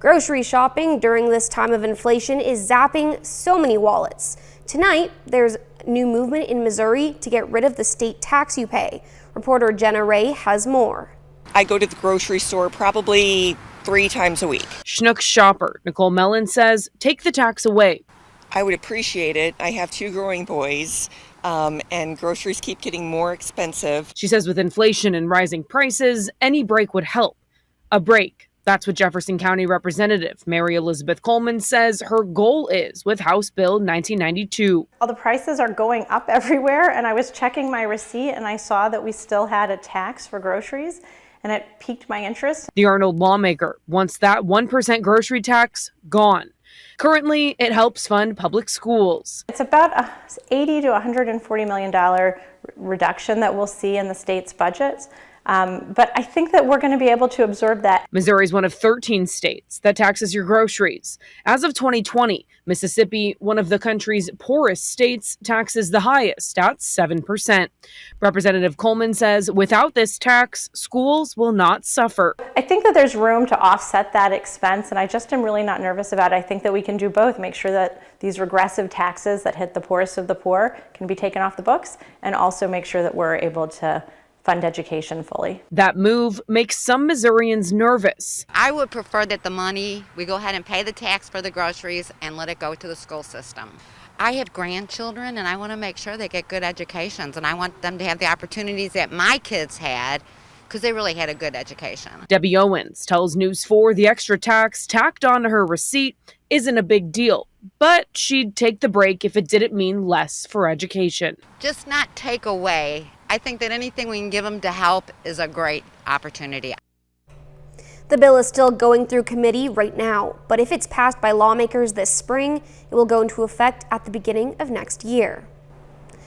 Grocery shopping during this time of inflation is zapping so many wallets. Tonight, there's new movement in Missouri to get rid of the state tax you pay. Reporter Jenna Ray has more. I go to the grocery store probably 3 times a week. Schnucks shopper Nicole Mellon says, take the tax away. I would appreciate it. I have 2 growing boys, and groceries keep getting more expensive. She says with inflation and rising prices, any break would help. A break. That's what Jefferson County Representative Mary Elizabeth Coleman says her goal is with House Bill 1992. All the prices are going up everywhere, and I was checking my receipt and I saw that we still had a tax for groceries, and it piqued my interest. The Arnold lawmaker wants that 1% grocery tax gone. Currently, it helps fund public schools. It's about a $80 to $140 million reduction that we'll see in the state's budgets. But I think that we're going to be able to absorb that. Missouri is one of 13 states that taxes your groceries. As of 2020, Mississippi, one of the country's poorest states, taxes the highest at 7%. Representative Coleman says without this tax, schools will not suffer. I think that there's room to offset that expense, and I just am really not nervous about it. I think that we can do both, make sure that these regressive taxes that hit the poorest of the poor can be taken off the books, and also make sure that we're able to fund education fully. That move makes some Missourians nervous. I would prefer that the money, we go ahead and pay the tax for the groceries and let it go to the school system. I have grandchildren and I want to make sure they get good educations, and I want them to have the opportunities that my kids had because they really had a good education. Debbie Owens tells News 4 the extra tax tacked onto her receipt isn't a big deal, but she'd take the break if it didn't mean less for education. Just not take away. I think that anything we can give them to help is a great opportunity. The bill is still going through committee right now, but if it's passed by lawmakers this spring, it will go into effect at the beginning of next year.